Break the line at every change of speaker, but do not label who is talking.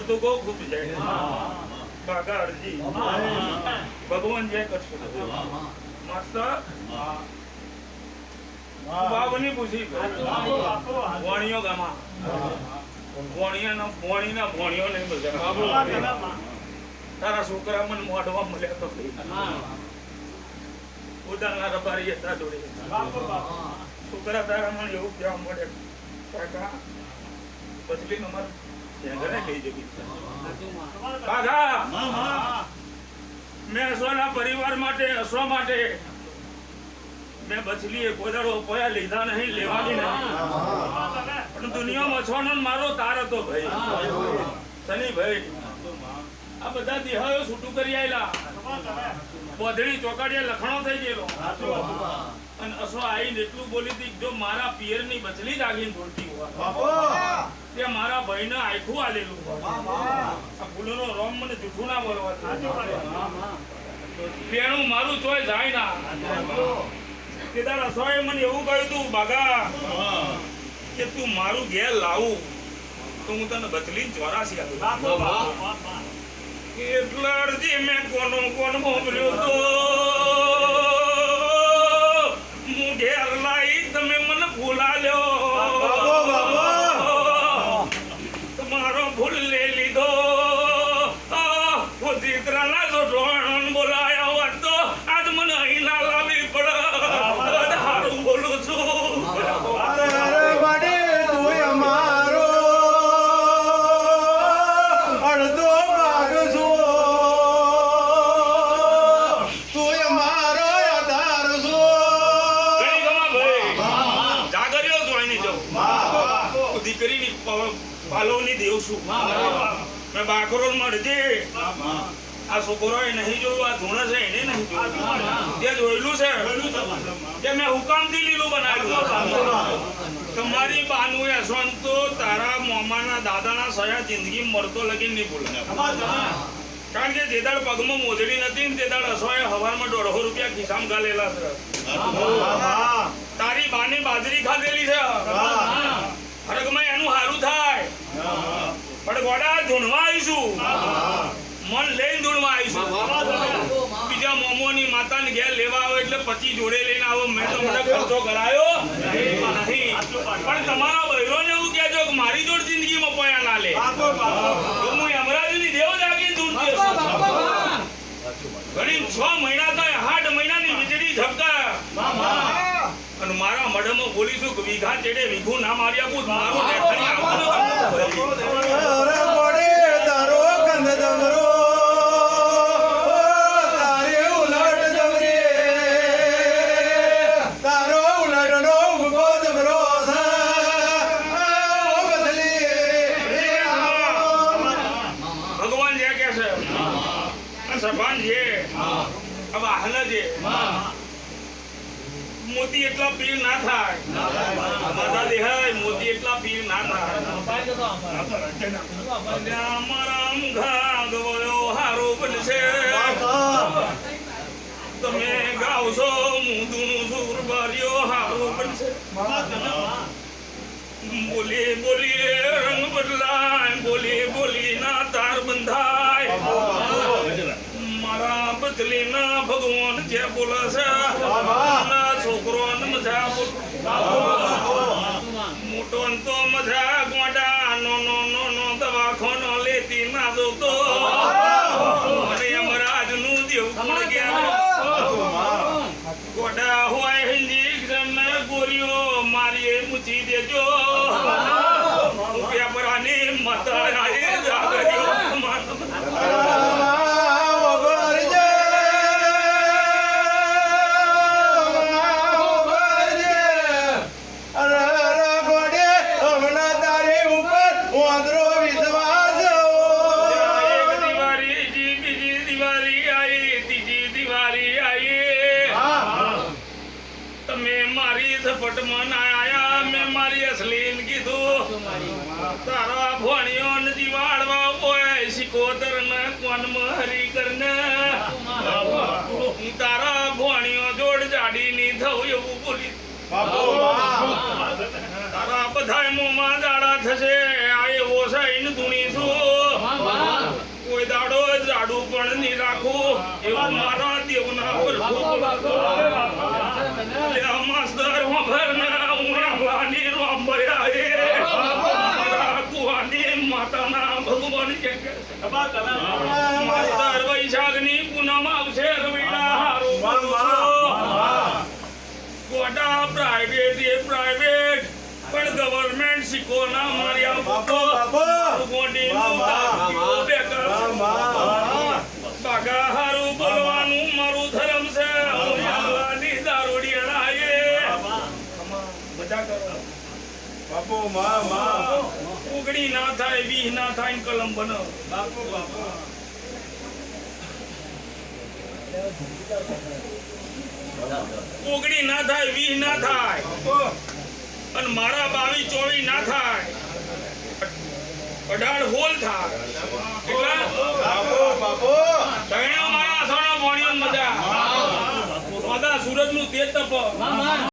તો ગો ખૂબ જાય બાગા અરજી ભગવાન જય કરશો માસ્ટર બાવની પૂછી વણિયો ગામા વણિયાના ભણિયો નહીં બધા તારા છોકરા મને મોઢવા મળ્યા તો ઉદાના રબારી હતા જોડે છોકરા તારા મને એવું કહેવા મળે કાકા બદલી અમારે ઘરે લઈ જવી કાકા મેં અશ્વના પરિવાર માટે અશ્વ માટે મેં બચલી કોદાળો પોયા લીધા નહીં લેવાની નહીં પણ દુનિયામાં અછવાનો મારો તાર હતો ભાઈ સની ભાઈ આ બધા દેહાયો છૂટું કરી આયેલા બોધડી ચોકાડીએ લખણો થઈ ગયેલો અને અસો આઈને એટલું બોલી હતી જો મારા પિયરની બચલી જ આગીને બોલતી હોય તે મારા ભાઈને આખું આલેલું આ ફૂલોનો રોમ મને જૂઠું ના બોલવા પેણું મારું ચોય જાય ના કે તારા અસોએ મને એવું કહ્યું તું બાગા કે તું મારું ઘેર લાવું તો હું તને બચલી ચોરાસી આપું એટલે અરજી મેં કોણ મોકલ્યો તો હું ઘેર લાવી તમે મને ભૂલાલ્યો તમારો ભૂલ લઈ લીધો દીકરાના જો ડોણ બોલાયા હોત તો આજ મને અહીં ના લાવી પડે હારું બોલું છું દીકરીની પાલવની દેવ છું મેં બાકરો મળજે આ છોકરોએ નહીં જોયું આ ધૂણ છે એને નહીં જોયું તે જોયેલું છે કે મેં હુકામથી લીલું બનાવ્યું તમારી બાનું યશવંત તો તારા મોમાના દાદાના સયા જિંદગી મરતો લગીને નહીં ભૂલે કારણ કે જે દાડ પગમાં મોજડી નથી ને તે દાડ અસોએ હવારમાં 150 રૂપિયા ખિસ્સામાં ગાલેલા છે તારી બાની બાજરી ખાધેલી છે હરગમાં એનું હારું થાય પણ ગોડા ધૂણવા આવીશું મન લઈને ધૂણવા આવીશું બીજા મોમોની માતાને ઘેર લેવા આવો એટલે 25 જોડે લઈને આવો મેં તો મને ખર્ચો કરાયો નહીં પણ તમારા બહેરોને એવું કહેજો કે મારી જોડ જિંદગીમાં પોયા ના લે તો હું અમરાજીની દેવ જાગીને ધૂણતી હશું ઘણી 6 મહિના થાય 8 મહિનાની વીજળી ઝબકા અને મારા મઢમાં બોલીશું કે વીઘા ચેડે વીઘું ના મારી આપું મારું દેખાડી આપું અરે બોડે તારો કંદ દમરો તારે ઉલટ દમરે તારો ઉલટનો ઉગો દમરો ભગવાન જે કે છે સભાન જે હવે હાલ જે મોતી એટલા પીર ના થાય માતા દેહાય મોતી એટલા પીર ના થાય મારા મુખા ગવયો હારો બનશે તમે ગાવશો મુદુનું સુર બાર્યો હારો બનશે બોલી બોલી રંગ બદલાય બોલી બોલી ના તાર બંધાય મારા બદલી ના ભગવાન જે બોલે છે છોકરો મજા મોટો તો મજા ગોડા નો દવાખાનો લેતી ના દો તો મને અમરાજ નું દેવ કોણ ગયા ગોડા હોય હિન્દી ગોરીઓ મારી મૂચી દેજો પેપરાની મતા જાગર્યો તારા ભણ્યો ને દિવાળવા હોય શિકોતર ને કોન મહરી કરને તારા ભણ્યો જોડ જાડી ની થવું એવું બોલી તારા બધાય મોમાં દાડા થશે આ એવો સૈન ધૂણી છું દાડો જાડું પણ નહીં રાખું એવું મારા દેવના પર માસ્તર વગરના ઉણાવાની રામભયા માતાના ભગવાન કે માસ્તર વૈશાખની પૂનમ આવશે રવિના હારું ગોડા પ્રાઇવેટ એ પ્રાઇવેટ પણ ગવર્નમેન્ટ શીખો ના માર્યા બાપો ગોડી બાગા હારું બોલવાનું મારું ધર્મ છે દારૂડિયા બધા કરો
બાપુ માં
ઉગડી ના થાય વીહ ના થાય ને કલમ બનો
બાપુ બાપુ
ઉગડી ના થાય વીહ ના થાય અને મારા 22 24 ના થાય 18 હોલ થાય કેટલા
બાપુ
તૈણો મારા સોનો ભણ્યો મજા સુરત નું તેજ તપ